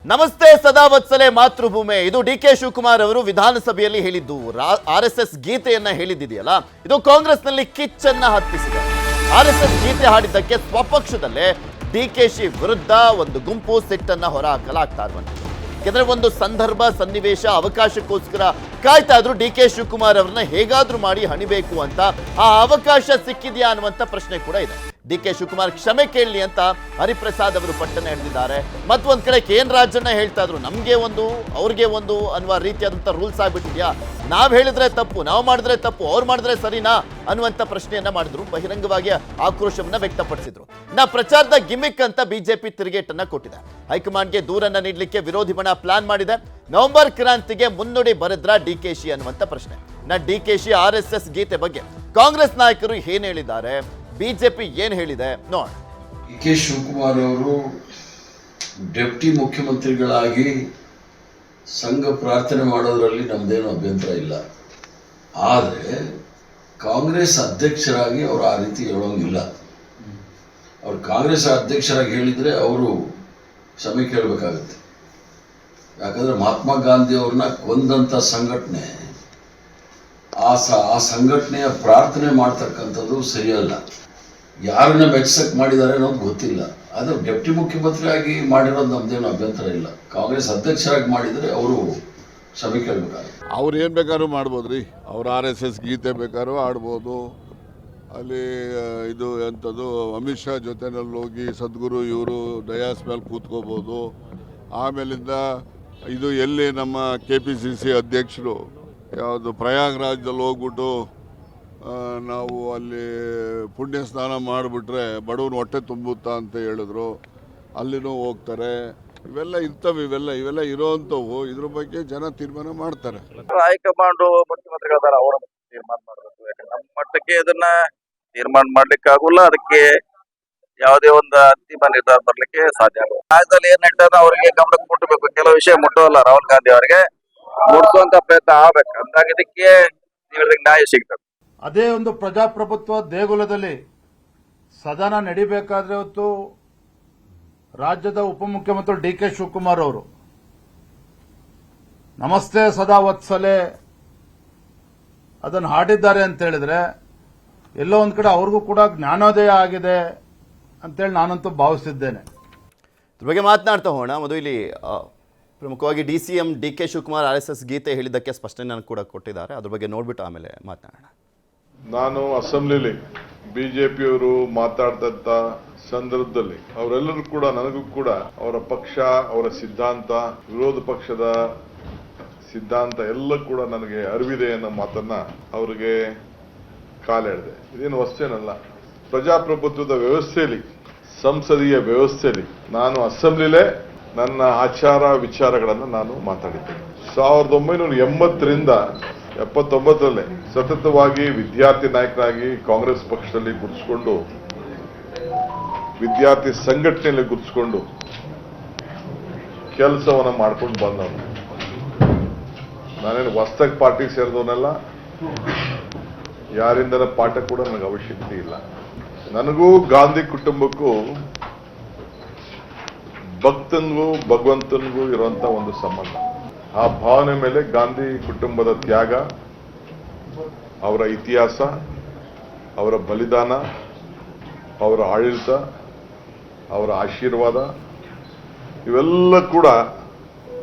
ನಮಸ್ತೆ ಸದಾವತ್ಸಲೆ ಮಾತೃಭೂಮಿ. ಇದು ಡಿಕೆ ಶಿವಕುಮಾರ್ ಅವರು ವಿಧಾನಸಭೆಯಲ್ಲಿ ಹೇಳಿದ್ದು ಆರ್ಎಸ್ಎಸ್ ಗೀತೆಯನ್ನ ಹೇಳಿದ್ದಿದೆಯಲ್ಲ, ಇದು ಕಾಂಗ್ರೆಸ್ನಲ್ಲಿ ಕಿಚ್ಚನ್ನ ಹತ್ತಿಸಿದೆ. ಆರ್ಎಸ್ಎಸ್ ಗೀತೆ ಹಾಡಿದ್ದಕ್ಕೆ ಸ್ವಪಕ್ಷದಲ್ಲೇ ಡಿಕೆಶಿ ವಿರುದ್ಧ ಒಂದು ಗುಂಪು ಸಿಟ್ಟನ್ನ ಹೊರಹಾಕಲಾಗ್ತಾ ಇರುವಂಥದ್ದು. ಯಾಕೆಂದ್ರೆ ಒಂದು ಸಂದರ್ಭ, ಸನ್ನಿವೇಶ, ಅವಕಾಶಕ್ಕೋಸ್ಕರ ಕಾಯ್ತಾ ಇದ್ರು ಡಿಕೆ ಶಿವಕುಮಾರ್ ಅವರನ್ನ ಹೇಗಾದ್ರೂ ಮಾಡಿ ಹಣಿಬೇಕು ಅಂತ. ಆ ಅವಕಾಶ ಸಿಕ್ಕಿದೆಯಾ ಅನ್ನುವಂಥ ಪ್ರಶ್ನೆ ಕೂಡ ಇದೆ. ಡಿಕೆ ಶಿವಕುಮಾರ್ ಕ್ಷಮೆ ಕೇಳಲಿ ಅಂತ ಹರಿಪ್ರಸಾದ್ ಅವರು ಪಟ್ಟಣ ಎಳೆದಿದ್ದಾರೆ. ಮತ್ತೊಂದ್ ಕಡೆ KN ರಾಜಣ್ಣ ಹೇಳ್ತಾ ಇದ್ರು, ನಮ್ಗೆ ಒಂದು ಅವ್ರಿಗೆ ಒಂದು ಅನ್ನುವ ರೀತಿಯಾದಂಥ ರೂಲ್ಸ್ ಆಗ್ಬಿಟ್ಟಿದ್ಯಾ, ನಾವ್ ಹೇಳಿದ್ರೆ ತಪ್ಪು, ನಾವು ಮಾಡಿದ್ರೆ ತಪ್ಪು, ಅವ್ರು ಮಾಡಿದ್ರೆ ಸರಿನಾ ಅನ್ನುವಂಥ ಪ್ರಶ್ನೆಯನ್ನ ಮಾಡಿದ್ರು. ಬಹಿರಂಗವಾಗಿ ಆಕ್ರೋಶವನ್ನ ವ್ಯಕ್ತಪಡಿಸಿದ್ರು. ಪ್ರಚಾರದ ಗಿಮಿಕ್ ಅಂತ ಬಿಜೆಪಿ ತಿರುಗೇಟನ್ನ ಕೊಟ್ಟಿದೆ. ಹೈಕಮಾಂಡ್ಗೆ ದೂರನ್ನ ನೀಡಲಿಕ್ಕೆ ವಿರೋಧಿ ಬಣ ಪ್ಲಾನ್ ಮಾಡಿದೆ. ನವೆಂಬರ್ ಕ್ರಾಂತಿಗೆ ಮುನ್ನುಡಿ ಬರೆದ್ರ ಡಿಕೆಶಿ ಅನ್ನುವಂಥ ಪ್ರಶ್ನೆ. ಡಿಕೆಶಿ RSS ಗೀತೆ ಬಗ್ಗೆ ಕಾಂಗ್ರೆಸ್ ನಾಯಕರು ಏನ್ ಹೇಳಿದ್ದಾರೆ, ಬಿಜೆಪಿ ಏನ್ ಹೇಳಿದೆ ನೋಡ. ಕೆ ಶಿವಕುಮಾರ್ ಅವರು ಡೆಪ್ಟಿ ಮುಖ್ಯಮಂತ್ರಿಗಳಾಗಿ ಸಂಘ ಪ್ರಾರ್ಥನೆ ಮಾಡೋದ್ರಲ್ಲಿ ನಮ್ದೇನು ಅಭ್ಯಂತರ ಇಲ್ಲ. ಆದರೆ ಕಾಂಗ್ರೆಸ್ ಅಧ್ಯಕ್ಷರಾಗಿ ಅವರು ಆ ರೀತಿ ಹೇಳೋಂಗಿಲ್ಲ. ಅವ್ರು ಕಾಂಗ್ರೆಸ್ ಅಧ್ಯಕ್ಷರಾಗಿ ಹೇಳಿದರೆ ಅವರು ಕ್ಷಮೆ ಕೇಳಬೇಕಾಗುತ್ತೆ. ಯಾಕಂದರೆ ಮಹಾತ್ಮ ಗಾಂಧಿ ಅವ್ರನ್ನ ಕೊಂದಂಥ ಸಂಘಟನೆ, ಆ ಸಂಘಟನೆಯ ಪ್ರಾರ್ಥನೆ ಮಾಡ್ತಕ್ಕಂಥದ್ದು ಸರಿಯಲ್ಲ. ಯಾರನ್ನ ಮೆಚ್ಚಕ್ಕೆ ಮಾಡಿದ್ದಾರೆ ಅನ್ನೋದು ಗೊತ್ತಿಲ್ಲ. ಆದರೆ ಡೆಪ್ಟಿ ಮುಖ್ಯಮಂತ್ರಿ ಆಗಿ ಮಾಡಿರೋದು ನಮ್ದೇನು ಅಭ್ಯಂತರ ಇಲ್ಲ. ಕಾಂಗ್ರೆಸ್ ಅಧ್ಯಕ್ಷರಾಗಿ ಮಾಡಿದರೆ ಅವರು ಕ್ಷಮೆ ಕೇಳಬೇಕಾಗುತ್ತೆ. ಅವ್ರು ಏನು ಬೇಕಾದ್ರೂ ಮಾಡ್ಬೋದ್ರಿ. ಅವ್ರು RSS ಗೀತೆ ಬೇಕಾದ್ರೂ ಆಡ್ಬೋದು. ಅಲ್ಲಿ ಇದು ಎಂಥದ್ದು ಅಮಿತ್ ಶಾ ಜೊತೆನಲ್ಲಿ ಹೋಗಿ ಸದ್ಗುರು ಇವರು ಡಯಾಸ್ ಮೇಲೆ ಕೂತ್ಕೋಬೋದು. ಆಮೇಲಿಂದ ಇದು ಎಲ್ಲಿ ನಮ್ಮ KPCC ಅಧ್ಯಕ್ಷರು ಯಾವುದು ಪ್ರಯಾಗ್ರಾಜ್ದಲ್ಲಿ ಹೋಗ್ಬಿಟ್ಟು ನಾವು ಅಲ್ಲಿ ಪುಣ್ಯ ಸ್ನಾನ ಮಾಡಿಬಿಟ್ರೆ ಬಡವನ ಹೊಟ್ಟೆ ತುಂಬುತ್ತಾ ಅಂತ ಹೇಳಿದ್ರು, ಅಲ್ಲಿನೂ ಹೋಗ್ತಾರೆ. ಇವೆಲ್ಲ ಇರೋವಂಥವು. ಇದ್ರ ಬಗ್ಗೆ ಜನ ತೀರ್ಮಾನ ಮಾಡ್ತಾರೆ. ಹೈಕಮಾಂಡ್ ಮುಖ್ಯಮಂತ್ರಿಗಳ ಅವರ ತೀರ್ಮಾನ ಮಾಡಬೇಕು. ಯಾಕಂದ್ರೆ ನಮ್ಮ ಮಟ್ಟಕ್ಕೆ ಇದನ್ನ ತೀರ್ಮಾನ ಮಾಡ್ಲಿಕ್ಕೆ ಆಗುಲ್ಲ. ಅದಕ್ಕೆ ಯಾವುದೇ ಒಂದು ಅಂತಿಮ ನಿರ್ಧಾರ ಬರ್ಲಿಕ್ಕೆ ಸಾಧ್ಯ ಆಗುತ್ತೆ. ರಾಜ್ಯದಲ್ಲಿ ಏನ್ ನಡೀತದ ಅವರಿಗೆ ಗಮನಕ್ಕೆ ಮುಟ್ಟಬೇಕು. ಕೆಲವು ವಿಷಯ ಮುಟ್ಟೋಲ್ಲ. ರಾಹುಲ್ ಗಾಂಧಿ ಅವರಿಗೆ ಮುಟ್ಟಿಸುವಂತ ಪ್ರಯತ್ನ ಆಗ್ಬೇಕು. ಅಂದಾಗ ಇದಕ್ಕೆ ಹೇಳಿದಂಗೆ ನ್ಯಾಯ ಸಿಗ್ತದೆ. ಅದೇ ಒಂದು ಪ್ರಜಾಪ್ರಭುತ್ವ ದೇಗುಲದಲ್ಲಿ ಸದನ ನಡಿಬೇಕಾದ್ರೆ ಇವತ್ತು ರಾಜ್ಯದ ಉಪಮುಖ್ಯಮಂತ್ರಿ ಡಿಕೆ ಶಿವಕುಮಾರ್ ಅವರು ನಮಸ್ತೆ ಸದಾ ವತ್ಸಲೆ ಅದನ್ನು ಹಾಡಿದ್ದಾರೆ ಅಂತ ಹೇಳಿದ್ರೆ ಎಲ್ಲೋ ಒಂದ್ ಕಡೆ ಅವ್ರಿಗೂ ಕೂಡ ಜ್ಞಾನೋದಯ ಆಗಿದೆ ಅಂತೇಳಿ ನಾನಂತೂ ಭಾವಿಸಿದ್ದೇನೆ. ಇದ್ರ ಬಗ್ಗೆ ಮಾತನಾಡ್ತಾ ಹೋಗೋಣ. ಮೊದಲು ಇಲ್ಲಿ ಪ್ರಮುಖವಾಗಿ DCM ಡಿಕೆ ಶಿವಕುಮಾರ್ RSS ಗೀತೆ ಹೇಳಿದ್ದಕ್ಕೆ ಸ್ಪಷ್ಟನೆ ಕೂಡ ಕೊಟ್ಟಿದ್ದಾರೆ. ಅದ್ರ ಬಗ್ಗೆ ನೋಡ್ಬಿಟ್ಟು ಆಮೇಲೆ ಮಾತನಾಡೋಣ. ನಾನು ಅಸೆಂಬ್ಲಿಲಿ ಬಿಜೆಪಿಯವರು ಮಾತಾಡ್ದಂತ ಸಂದರ್ಭದಲ್ಲಿ ಅವರೆಲ್ಲರೂ ಕೂಡ ನನಗೂ ಕೂಡ ಅವರ ಪಕ್ಷ, ಅವರ ಸಿದ್ಧಾಂತ, ವಿರೋಧ ಪಕ್ಷದ ಸಿದ್ಧಾಂತ ಎಲ್ಲ ಕೂಡ ನನಗೆ ಅರಿವಿದೆ ಅನ್ನೋ ಮಾತನ್ನ ಅವರಿಗೆ ಕಾಲೆಳೆದೆ. ಇದೇನು ಹೊಸೇನಲ್ಲ. ಪ್ರಜಾಪ್ರಭುತ್ವದ ವ್ಯವಸ್ಥೆಯಲ್ಲಿ, ಸಂಸದೀಯ ವ್ಯವಸ್ಥೆಯಲ್ಲಿ ನಾನು ಅಸೆಂಬ್ಲಿಲೇ ನನ್ನ ಆಚಾರ ವಿಚಾರಗಳನ್ನು ನಾನು ಮಾತಾಡಿದ್ದೇನೆ. 1980ರಿಂದ 79ರಲ್ಲೇ ಸತತವಾಗಿ ವಿದ್ಯಾರ್ಥಿ ನಾಯಕನಾಗಿ ಕಾಂಗ್ರೆಸ್ ಪಕ್ಷದಲ್ಲಿ ಗುರುತಿಸಿಕೊಂಡು, ವಿದ್ಯಾರ್ಥಿ ಸಂಘಟನೆಯಲ್ಲಿ ಗುರುತಿಸಿಕೊಂಡು ಕೆಲಸವನ್ನ ಮಾಡ್ಕೊಂಡು ಬಂದವನು. ನಾನೇನು ಹೊಸದಾಗಿ ಪಾರ್ಟಿಗೆ ಸೇರಿದವನೆಲ್ಲ. ಯಾರಿಂದನ ಪಾಠ ಕೂಡ ನನಗೆ ಅವಶ್ಯಕತೆ ಇಲ್ಲ. ನನಗೂ ಗಾಂಧಿ ಕುಟುಂಬಕ್ಕೂ ಭಕ್ತನಿಗೂ ಭಗವಂತನಿಗೂ ಇರುವಂತ ಒಂದು ಸಂಬಂಧ. ಆ ಭಾವನೆ ಮೇಲೆ ಗಾಂಧಿ ಕುಟುಂಬದ ತ್ಯಾಗ, ಅವರ ಇತಿಹಾಸ, ಅವರ ಬಲಿದಾನ, ಅವರ ಆಡಳಿತ, ಅವರ ಆಶೀರ್ವಾದ ಇವೆಲ್ಲ ಕೂಡ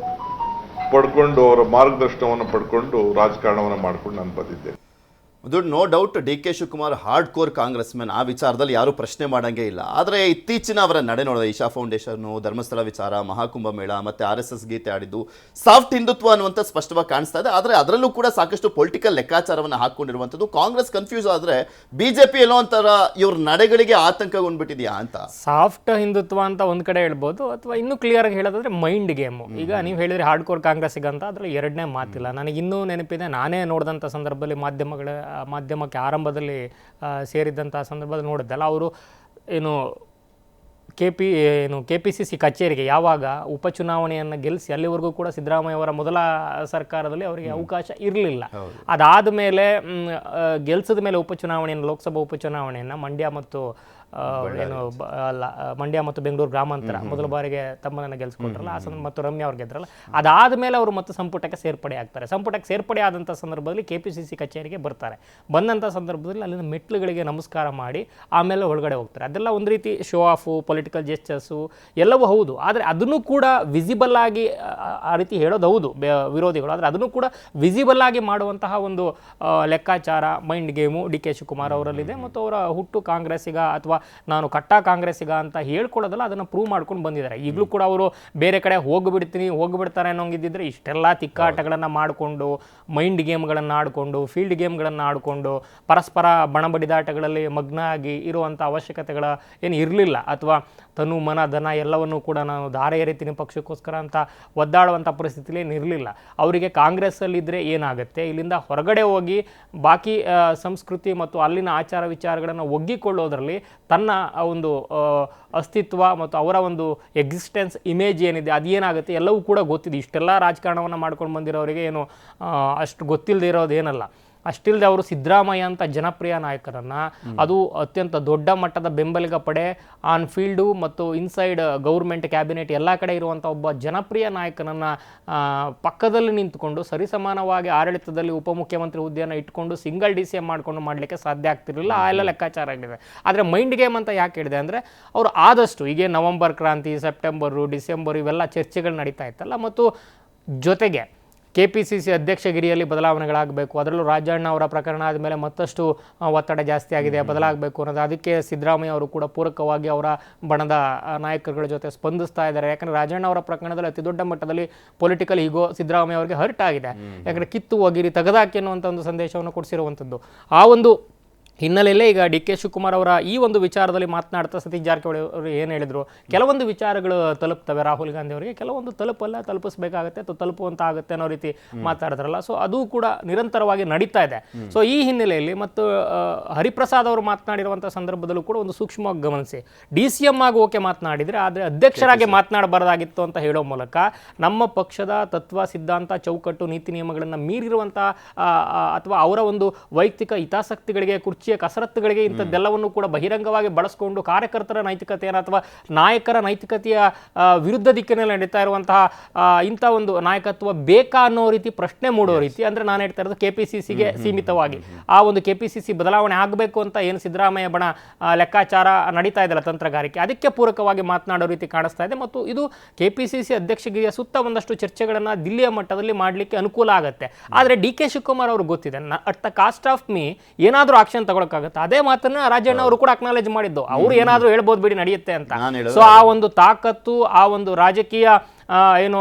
ಪಡ್ಕೊಂಡು, ಅವರ ಮಾರ್ಗದರ್ಶನವನ್ನು ಪಡ್ಕೊಂಡು ರಾಜಕಾರಣವನ್ನು ಮಾಡ್ಕೊಂಡು ನಾನು ಬಂದಿದ್ದೇನೆ. ಅದು no doubt DK Shivakumar hard core Congress man. ಆ ವಿಚಾರದಲ್ಲಿ ಯಾರೂ ಪ್ರಶ್ನೆ ಮಾಡಂಗೇ ಇಲ್ಲ. ಆದರೆ ಇತ್ತೀಚಿನ ಅವರ ನಡೆ ನೋಡಿದ ಇಶಾ ಫೌಂಡೇಶನ್ನು, ಧರ್ಮಸ್ಥಳ ವಿಚಾರ, ಮಹಾಕುಂಭ ಮೇಳ ಮತ್ತು RSS ಗೀತೆ ಆಡಿದ್ದು ಸಾಫ್ಟ್ ಹಿಂದುತ್ವ ಅನ್ನುವಂಥ ಸ್ಪಷ್ಟವಾಗಿ ಕಾಣಿಸ್ತಾ ಇದೆ. ಆದರೆ ಅದರಲ್ಲೂ ಕೂಡ ಸಾಕಷ್ಟು ಪೊಲಿಟಿಕಲ್ ಲೆಕ್ಕಾಚಾರವನ್ನು ಹಾಕೊಂಡಿರುವಂಥದ್ದು. ಕಾಂಗ್ರೆಸ್ ಕನ್ಫ್ಯೂಸ್ ಆದರೆ ಬಿಜೆಪಿ ಎಲ್ಲೋ ಒಂಥರ ಇವ್ರ ನಡೆಗಳಿಗೆ ಆತಂಕಗೊಂಡ್ಬಿಟ್ಟಿದೆಯಾ ಅಂತ. ಸಾಫ್ಟ್ ಹಿಂದುತ್ವ ಅಂತ ಒಂದ್ ಕಡೆ ಹೇಳ್ಬೋದು, ಅಥವಾ ಇನ್ನೂ ಕ್ಲಿಯರ್ ಆಗಿ ಹೇಳೋದಾದ್ರೆ ಮೈಂಡ್ ಗೇಮು. ಈಗ ನೀವು ಹೇಳಿದ್ರೆ ಹಾರ್ಡ್ ಕೋರ್ ಕಾಂಗ್ರೆಸ್ಸಿಗೆ ಅಂತ, ಅದ್ರಲ್ಲಿ ಎರಡನೇ ಮಾತಿಲ್ಲ. ನನಗೆ ಇನ್ನೂ ನೆನಪಿದೆ, ನಾನೇ ನೋಡಿದಂಥ ಸಂದರ್ಭದಲ್ಲಿ ಮಾಧ್ಯಮಕ್ಕೆ ಆರಂಭದಲ್ಲಿ ಸೇರಿದ್ದಂಥ ಸಂದರ್ಭದಲ್ಲಿ ನೋಡಿದ್ದಲ್ಲ, ಅವರು KPCC ಕಚೇರಿಗೆ ಯಾವಾಗ ಉಪಚುನಾವಣೆಯನ್ನು ಗೆಲ್ಲಿಸಿ ಅಲ್ಲಿವರೆಗೂ ಕೂಡ ಸಿದ್ದರಾಮಯ್ಯ ಅವರ ಮೊದಲ ಸರ್ಕಾರದಲ್ಲಿ ಅವರಿಗೆ ಅವಕಾಶ ಇರಲಿಲ್ಲ. ಅದಾದ ಮೇಲೆ ಗೆಲ್ಸಿದ ಮೇಲೆ ಉಪಚುನಾವಣೆಯನ್ನು, ಲೋಕಸಭಾ ಉಪಚುನಾವಣೆಯನ್ನು ಮಂಡ್ಯ ಮತ್ತು ಏನು ಮಂಡ್ಯ ಮತ್ತು ಬೆಂಗಳೂರು ಗ್ರಾಮಾಂತರ ಮೊದಲ ಬಾರಿಗೆ ತಮ್ಮನನ್ನು ಗೆಲ್ಸ್ಕೊಟ್ರಲ್ಲ, ಹಾಸನ ಮತ್ತು ರಮ್ಯಾ ಅವ್ರು ಗೆದ್ರಲ್ಲ. ಅದಾದ ಅವರು ಮತ್ತು ಸಂಪುಟಕ್ಕೆ ಸೇರ್ಪಡೆ ಆಗ್ತಾರೆ. ಸಂಪುಟಕ್ಕೆ ಸೇರ್ಪಡೆ ಆದಂಥ ಸಂದರ್ಭದಲ್ಲಿ KPCC ಕಚೇರಿಗೆ ಬರ್ತಾರೆ. ಬಂದಂಥ ಸಂದರ್ಭದಲ್ಲಿ ಅಲ್ಲಿನ ಮೆಟ್ಲುಗಳಿಗೆ ನಮಸ್ಕಾರ ಮಾಡಿ ಆಮೇಲೆ ಒಳಗಡೆ ಹೋಗ್ತಾರೆ. ಅದೆಲ್ಲ ಒಂದು ರೀತಿ ಶೋ ಆಫು, ಪೊಲಿಟಿಕಲ್ ಜೆಸ್ಚರ್ಸು ಎಲ್ಲವೂ ಹೌದು. ಆದರೆ ಅದನ್ನು ಕೂಡ ವಿಸಿಬಲ್ ಆಗಿ ಆ ರೀತಿ ಹೇಳೋದು ಹೌದು ವಿರೋಧಿಗಳು. ಆದರೆ ಅದನ್ನು ಕೂಡ ವಿಸಿಬಲ್ ಆಗಿ ಮಾಡುವಂತಹ ಒಂದು ಲೆಕ್ಕಾಚಾರ, ಮೈಂಡ್ ಗೇಮು DK ಶಿವಕುಮಾರ್ ಅವರಲ್ಲಿದೆ. ಮತ್ತು ಅವರ ಹುಟ್ಟು ಕಾಂಗ್ರೆಸ್ಸಿಗ ಅಥವಾ ನಾನು ಕಟ್ಟಾ ಕಾಂಗ್ರೆಸ್ಸಿಗ ಅಂತ ಹೇಳ್ಕೊಳ್ಳೋದಲ್ಲ, ಅದನ್ನು ಪ್ರೂವ್ ಮಾಡ್ಕೊಂಡು ಬಂದಿದ್ದಾರೆ. ಈಗಲೂ ಕೂಡ ಅವರು ಬೇರೆ ಕಡೆ ಹೋಗಿಬಿಡ್ತಾರೆ ಅನ್ನೋಂಗಿದ್ದಿದ್ರೆ ಇಷ್ಟೆಲ್ಲ ತಿಕ್ಕಾಟಗಳನ್ನು ಮಾಡಿಕೊಂಡು, ಮೈಂಡ್ ಗೇಮ್ಗಳನ್ನು ಆಡಿಕೊಂಡು, ಫೀಲ್ಡ್ ಗೇಮ್ಗಳನ್ನು ಆಡಿಕೊಂಡು, ಪರಸ್ಪರ ಬಣಬಡಿದಾಟಗಳಲ್ಲಿ ಮಗ್ನ ಆಗಿ ಇರುವಂಥ ಅವಶ್ಯಕತೆಗಳ ಏನು ಇರಲಿಲ್ಲ. ಅಥವಾ ತನು ಮನ ಧನ ಎಲ್ಲವನ್ನೂ ಕೂಡ ನಾನು ದಾರ ಎರಿತೀನಿ ಪಕ್ಷಕ್ಕೋಸ್ಕರ ಅಂತ ಒದ್ದಾಡುವಂಥ ಪರಿಸ್ಥಿತಿಲಿ ಏನಿರಲಿಲ್ಲ. ಅವರಿಗೆ ಕಾಂಗ್ರೆಸ್ಸಲ್ಲಿದ್ದರೆ ಏನಾಗುತ್ತೆ, ಇಲ್ಲಿಂದ ಹೊರಗಡೆ ಹೋಗಿ ಬಾಕಿ ಸಂಸ್ಕೃತಿ ಮತ್ತು ಅಲ್ಲಿನ ಆಚಾರ ವಿಚಾರಗಳನ್ನು ಒಗ್ಗಿಕೊಳ್ಳೋದ್ರಲ್ಲಿ ತನ್ನ ಒಂದು ಅಸ್ತಿತ್ವ ಮತ್ತು ಅವರ ಒಂದು ಎಕ್ಸಿಸ್ಟೆನ್ಸ್ ಇಮೇಜ್ ಏನಿದೆ ಅದೇನಾಗುತ್ತೆ ಎಲ್ಲವೂ ಕೂಡ ಗೊತ್ತಿದೆ. ಇಷ್ಟೆಲ್ಲ ರಾಜಕಾರಣವನ್ನು ಮಾಡ್ಕೊಂಡು ಬಂದಿರೋರಿಗೆ ಏನು ಅಷ್ಟು ಗೊತ್ತಿಲ್ಲದೆ ಇರೋದೇನಲ್ಲ. ಅಷ್ಟಿಲ್ಲದೆ ಅವರು ಸಿದ್ದರಾಮಯ್ಯ ಅಂತ ಜನಪ್ರಿಯ ನಾಯಕರನ್ನು, ಅದು ಅತ್ಯಂತ ದೊಡ್ಡ ಮಟ್ಟದ ಬೆಂಬಲಿಗ ಪಡೆ ಆನ್ ಫೀಲ್ಡು ಮತ್ತು ಇನ್ಸೈಡ್ ಗೌರ್ಮೆಂಟ್ ಕ್ಯಾಬಿನೆಟ್ ಎಲ್ಲ ಕಡೆ ಇರುವಂಥ ಒಬ್ಬ ಜನಪ್ರಿಯ ನಾಯಕನನ್ನು ಪಕ್ಕದಲ್ಲಿ ನಿಂತುಕೊಂಡು ಸರಿಸಮಾನವಾಗಿ ಆಡಳಿತದಲ್ಲಿ ಉಪಮುಖ್ಯಮಂತ್ರಿ ಹುದ್ದೆಯನ್ನು ಇಟ್ಕೊಂಡು ಸಿಂಗಲ್ DCM ಮಾಡಿಕೊಂಡು ಮಾಡಲಿಕ್ಕೆ ಸಾಧ್ಯ ಆಗ್ತಿರಲಿಲ್ಲ. ಆ ಎಲ್ಲ ಲೆಕ್ಕಾಚಾರ ಆಗಿದೆ. ಆದರೆ ಮೈಂಡ್ ಗೇಮ್ ಅಂತ ಯಾಕೆ ಹೇಳಿದೆ ಅಂದರೆ, ಅವರು ಆದಷ್ಟು ಈಗ ನವೆಂಬರ್ ಕ್ರಾಂತಿ, ಸೆಪ್ಟೆಂಬರು, ಡಿಸೆಂಬರು ಇವೆಲ್ಲ ಚರ್ಚೆಗಳು ನಡೀತಾ ಇತ್ತಲ್ಲ, ಮತ್ತು ಜೊತೆಗೆ KPCC ಅಧ್ಯಕ್ಷಗಿರಿಯಲ್ಲಿ ಬದಲಾವಣೆಗಳಾಗಬೇಕು, ಅದರಲ್ಲೂ ರಾಜಣ್ಣ ಅವರ ಪ್ರಕರಣ ಆದಮೇಲೆ ಮತ್ತಷ್ಟು ಒತ್ತಡ ಜಾಸ್ತಿ ಆಗಿದೆ, ಬದಲಾಗಬೇಕು ಅನ್ನೋದು. ಅದಕ್ಕೆ ಸಿದ್ದರಾಮಯ್ಯ ಅವರು ಕೂಡ ಪೂರಕವಾಗಿ ಅವರ ಬಣದ ನಾಯಕರುಗಳ ಜೊತೆ ಸ್ಪಂದಿಸ್ತಾ ಇದ್ದಾರೆ. ಯಾಕಂದರೆ ರಾಜಣ್ಣ ಅವರ ಪ್ರಕರಣದಲ್ಲಿ ಅತಿ ದೊಡ್ಡ ಮಟ್ಟದಲ್ಲಿ ಪೊಲಿಟಿಕಲ್ ಈಗೋ ಸಿದ್ದರಾಮಯ್ಯ ಅವರಿಗೆ ಹರ್ಟ್ ಆಗಿದೆ. ಯಾಕಂದರೆ ಕಿತ್ತು ಹೋಗಿರಿ, ತೆಗೆದಾಕಿ ಅನ್ನುವಂಥ ಒಂದು ಸಂದೇಶವನ್ನು ಕೊಡಿಸಿರುವಂಥದ್ದು. ಆ ಒಂದು ಹಿನ್ನೆಲೆಯಲ್ಲೇ ಈಗ DK ಶಿವಕುಮಾರ್ ಅವರ ಈ ಒಂದು ವಿಚಾರದಲ್ಲಿ ಮಾತನಾಡ್ತಾ ಸತೀಶ್ ಜಾರಕಿಹೊಳಿ ಅವರು ಏನು ಹೇಳಿದರು, ಕೆಲವೊಂದು ವಿಚಾರಗಳು ತಲುಪ್ತವೆ ರಾಹುಲ್ ಗಾಂಧಿ ಅವರಿಗೆ, ಕೆಲವೊಂದು ತಲುಪಿಸಬೇಕಾಗುತ್ತೆ ಅಥವಾ ತಲುಪುವಂತ ಆಗುತ್ತೆ ಅನ್ನೋ ರೀತಿ ಮಾತಾಡಿದ್ರಲ್ಲ. ಸೊ ಅದು ಕೂಡ ನಿರಂತರವಾಗಿ ನಡೀತಾ ಇದೆ. ಸೊ ಈ ಹಿನ್ನೆಲೆಯಲ್ಲಿ ಮತ್ತು ಹರಿಪ್ರಸಾದ್ ಅವರು ಮಾತನಾಡಿರುವಂಥ ಸಂದರ್ಭದಲ್ಲೂ ಕೂಡ ಒಂದು ಸೂಕ್ಷ್ಮವಾಗಿ ಗಮನಿಸಿ, DCM ಆಗಿ ಓಕೆ ಮಾತನಾಡಿದರೆ, ಆದರೆ ಅಧ್ಯಕ್ಷರಾಗಿ ಮಾತನಾಡಬಾರ್ದಾಗಿತ್ತು ಅಂತ ಹೇಳೋ ಮೂಲಕ ನಮ್ಮ ಪಕ್ಷದ ತತ್ವ, ಸಿದ್ಧಾಂತ, ಚೌಕಟ್ಟು, ನೀತಿ ನಿಯಮಗಳನ್ನು ಮೀರಿರುವಂಥ ಅಥವಾ ಅವರ ಒಂದು ವೈಯಕ್ತಿಕ ಹಿತಾಸಕ್ತಿಗಳಿಗೆ, ಕುರ್ಚಿಯ ಕಸರತ್ತುಗಳಿಗೆ ಇಂಥದ್ದೆಲ್ಲವನ್ನು ಕೂಡ ಬಹಿರಂಗವಾಗಿ ಬಳಸಿಕೊಂಡು ಕಾರ್ಯಕರ್ತರ ನೈತಿಕತೆಯನ್ನು ಅಥವಾ ನಾಯಕರ ನೈತಿಕತೆಯ ವಿರುದ್ಧ ದಿಕ್ಕಿನಲ್ಲಿ ನಡೀತಾ ಇರುವಂತಹ ಇಂಥ ಒಂದು ನಾಯಕತ್ವ ಬೇಕಾ ಅನ್ನೋ ರೀತಿ ಪ್ರಶ್ನೆ ಮೂಡೋ ರೀತಿ. ಅಂದರೆ ನಾನು ಹೇಳ್ತಾ ಇರೋದು KPCCಗೆ ಸೀಮಿತವಾಗಿ ಆ ಒಂದು KPCC ಬದಲಾವಣೆ ಆಗಬೇಕು ಅಂತ ಏನು ಸಿದ್ದರಾಮಯ್ಯ ಬಣ ಲೆಕ್ಕಾಚಾರ ನಡೀತಾ ಇದೆಯಲ್ಲ ತಂತ್ರಗಾರಿಕೆ, ಅದಕ್ಕೆ ಪೂರಕವಾಗಿ ಮಾತನಾಡೋ ರೀತಿ ಕಾಣಿಸ್ತಾ ಇದೆ. ಮತ್ತು ಇದು KPCC ಅಧ್ಯಕ್ಷಗಿರಿಯ ಸುತ್ತ ಒಂದಷ್ಟು ಚರ್ಚೆಗಳನ್ನು ದಿಲ್ಲಿಯ ಮಟ್ಟದಲ್ಲಿ ಮಾಡಲಿಕ್ಕೆ ಅನುಕೂಲ ಆಗುತ್ತೆ. ಆದರೆ DK ಶಿವಕುಮಾರ್ ಅವರು ಗೊತ್ತಿದೆ, at the cost of me ಏನಾದರೂ ಆಕ್ಷನ್ ತಗೊಳಕ್ಕಾಗುತ್ತೆ. ಅದೇ ಮಾತನ್ನ ರಾಜಣ್ಣ ಅವರು ಕೂಡ ಅಕ್ನಾಲೇಜ್ ಮಾಡಿದ್ದು, ಅವ್ರು ಏನಾದರೂ ಹೇಳ್ಬೋದು ಬಿಡಿ ನಡೆಯುತ್ತೆ ಅಂತ. ಸೊ ಆ ಒಂದು ತಾಕತ್ತು, ಆ ಒಂದು ರಾಜಕೀಯ ಏನು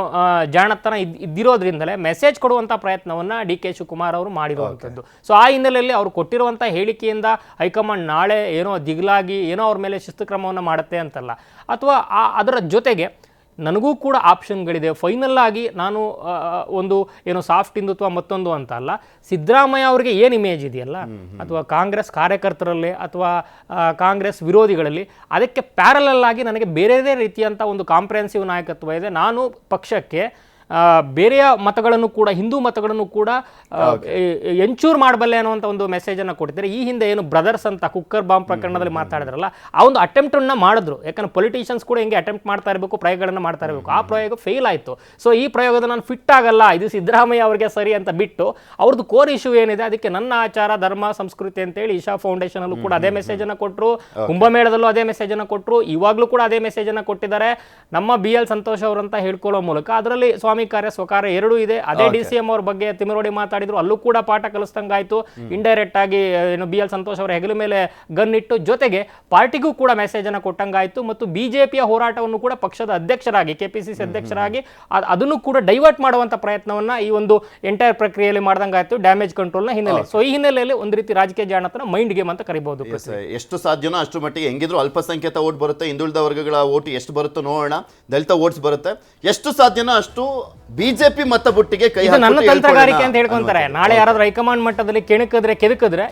ಜಾಣತನ ಇದ್ದಿರೋದ್ರಿಂದಲೇ ಮೆಸೇಜ್ ಕೊಡುವಂಥ ಪ್ರಯತ್ನವನ್ನು DK ಶಿವಕುಮಾರ್ ಅವರು ಮಾಡಿರುವಂಥದ್ದು. ಸೊ ಆ ಹಿನ್ನೆಲೆಯಲ್ಲಿ ಅವರು ಕೊಟ್ಟಿರುವಂಥ ಹೇಳಿಕೆಯಿಂದ ಹೈಕಮಾಂಡ್ ನಾಳೆ ಏನೋ ದಿಗ್ಲಾಗಿ ಏನೋ ಅವ್ರ ಮೇಲೆ ಶಿಸ್ತು ಕ್ರಮವನ್ನು ಮಾಡುತ್ತೆ ಅಂತಲ್ಲ, ಅಥವಾ ಅದರ ಜೊತೆಗೆ ನನಗೂ ಕೂಡ ಆಪ್ಷನ್ಗಳಿದೆ. ಫೈನಲ್ ಆಗಿ ನಾನು ಒಂದು ಏನು ಸಾಫ್ಟ್ ಹಿಂದುತ್ವ ಮತ್ತೊಂದು ಅಂತ ಅಲ್ಲ, ಸಿದ್ದರಾಮಯ್ಯ ಅವರಿಗೆ ಏನು ಇಮೇಜ್ ಇದೆಯಲ್ಲ, ಅಥವಾ ಕಾಂಗ್ರೆಸ್ ಕಾರ್ಯಕರ್ತರಲ್ಲಿ ಅಥವಾ ಕಾಂಗ್ರೆಸ್ ವಿರೋಧಿಗಳಲ್ಲಿ, ಅದಕ್ಕೆ ಪ್ಯಾರಲಲ್ ಆಗಿ ನನಗೆ ಬೇರೆದೇ ರೀತಿಯಂಥ ಒಂದು ಕಾಂಪ್ರಿಹೆನ್ಸಿವ್ ನಾಯಕತ್ವ ಇದೆ. ನಾನು ಪಕ್ಷಕ್ಕೆ ಬೇರೆಯ ಮತಗಳನ್ನು ಕೂಡ, ಹಿಂದೂ ಮತಗಳನ್ನು ಕೂಡ ಎನ್ಶೂರ್ ಮಾಡಬಲ್ಲೆ ಅನ್ನುವಂಥ ಒಂದು ಮೆಸೇಜನ್ನು ಕೊಟ್ಟಿದ್ದಾರೆ. ಈ ಹಿಂದೆ ಏನು ಬ್ರದರ್ಸ್ ಅಂತ ಕುಕ್ಕರ್ ಬಾಂಬ್ ಪ್ರಕರಣದಲ್ಲಿ ಮಾತಾಡಿದ್ರಲ್ಲ, ಆ ಒಂದು ಅಟೆಂಪ್ಟನ್ನು ಮಾಡಿದ್ರು. ಯಾಕಂದ್ರೆ ಪೊಲಿಟಿಷಿಯನ್ಸ್ ಕೂಡ ಹಿಂಗೆ ಅಟೆಂಪ್ಟ್ ಮಾಡ್ತಾ ಇರಬೇಕು, ಪ್ರಯೋಗಗಳನ್ನು ಮಾಡ್ತಾ ಇರಬೇಕು. ಆ ಪ್ರಯೋಗ ಫೇಲ್ ಆಯಿತು. ಸೊ ಈ ಪ್ರಯೋಗದ ನಾನು ಫಿಟ್ ಆಗಲ್ಲ, ಇದು ಸಿದ್ದರಾಮಯ್ಯ ಅವರಿಗೆ ಸರಿ ಅಂತ ಬಿಟ್ಟು ಅವ್ರದ್ದು ಕೋರ್ ಇಶ್ಯೂ ಏನಿದೆ ಅದಕ್ಕೆ ನನ್ನ ಆಚಾರ, ಧರ್ಮ, ಸಂಸ್ಕೃತಿ ಅಂತೇಳಿ ಇಶಾ ಫೌಂಡೇಶನ್ ಅಲ್ಲೂ ಕೂಡ ಅದೇ ಮೆಸೇಜನ್ನು ಕೊಟ್ಟರು, ಕುಂಭಮೇಳದಲ್ಲೂ ಅದೇ ಮೆಸೇಜನ್ನು ಕೊಟ್ಟರು, ಇವಾಗಲೂ ಕೂಡ ಅದೇ ಮೆಸೇಜನ್ನು ಕೊಟ್ಟಿದ್ದಾರೆ. ನಮ್ಮ BL ಸಂತೋಷ್ ಅವರಂತ ಹೇಳ್ಕೊಳ್ಳೋ ಮೂಲಕ ಅದರಲ್ಲಿ ಸ್ವಾಮಿ ಕಾರ್ಯ ಸ್ವಕಾರ್ಯ ಎರಡೂ ಇದೆ. ಅದೇ DCM ಅವ್ರ ಬಗ್ಗೆ ತಿಮರೋಡಿ ಮಾತಾಡಿದ್ರು, ಅಲ್ಲೂ ಕೂಡ ಪಾಠ ಕಲಿಸ್ದಂಗಾಯ್ತು. ಇಂಡೈರೆಕ್ಟ್ ಆಗಿ ಏನು BL ಸಂತೋಷ್ ಅವರ ಹೆಗಲ ಮೇಲೆ ಗನ್ ಇಟ್ಟು ಜೊತೆಗೆ ಪಾರ್ಟಿಗೂ ಕೂಡ ಮೆಸೇಜ್ ಅನ್ನು ಕೊಟ್ಟಂಗಾಯ್ತು. ಮತ್ತು BJPಯ ಹೋರಾಟವನ್ನು ಕೂಡ ಪಕ್ಷದ ಅಧ್ಯಕ್ಷರಾಗಿ, KPCC ಅಧ್ಯಕ್ಷರಾಗಿ ಅದನ್ನು ಕೂಡ ಡೈವರ್ಟ್ ಮಾಡುವಂತ ಪ್ರಯತ್ನವನ್ನ ಈ ಒಂದು ಎಂಟೈರ್ ಪ್ರಕ್ರಿಯೆಯಲ್ಲಿ ಮಾಡ್ದಂಗಾಯ್ತು, ಡ್ಯಾಮೇಜ್ ಕಂಟ್ರೋಲ್ನ ಹಿನ್ನೆಲೆ. ಸೊ ಈ ಹಿನ್ನೆಲೆಯಲ್ಲಿ ಒಂದು ರೀತಿ ರಾಜಕೀಯ ಜಾಣತನ ಮೈಂಡ್ ಗೇಮ್ ಅಂತ ಕರಿಬಹುದು. ಎಷ್ಟು ಸಾಧ್ಯನೋ ಅಷ್ಟು ಮಟ್ಟಿಗೆ ಹೆಂಗಿದ್ರು ಅಲ್ಪಸಂಖ್ಯಾತ ಓಟ್ ಬರುತ್ತೆ, ಹಿಂದುಳಿದ ವರ್ಗಗಳ ಓಟ್ ಎಷ್ಟು ಬರುತ್ತೋ ನೋಡೋಣ, ದಲಿತ ಓಟ್ಸ್ ಬರುತ್ತೆ, ಎಷ್ಟು ಸಾಧ್ಯನೋ ಅಷ್ಟು BJP ಮತ ಬುಟ್ಟಿಗೆ ಕೈ ಹಾಕಿ ನನ್ನ ತಂತ್ರಗಾರಿಕೆ ಅಂತ ಹೇಳ್ಕೊಂತಾರೆ. ನಾಳೆ ಯಾರಾದ್ರೂ ಹೈಕಮಾಂಡ್ ಮಟ್ಟದಲ್ಲಿ ಕೆಣಕಿದ್ರೆ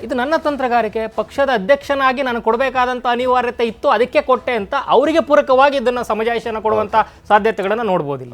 ಇದು ನನ್ನ ತಂತ್ರಗಾರಿಕೆ, ಪಕ್ಷದ ಅಧ್ಯಕ್ಷನಾಗಿ ನಾನು ಕೊಡಬೇಕಾದಂತ ಅನಿವಾರ್ಯತೆ ಇತ್ತು, ಅದಕ್ಕೆ ಕೊಟ್ಟೆ ಅಂತ ಅವರಿಗೆ ಪೂರಕವಾಗಿ ಇದನ್ನ ಸಮಜಾಯಿಷಿಯನ್ನು ಕೊಡುವಂತ ಸಾಧ್ಯತೆಗಳನ್ನ ನೋಡಬಹುದು.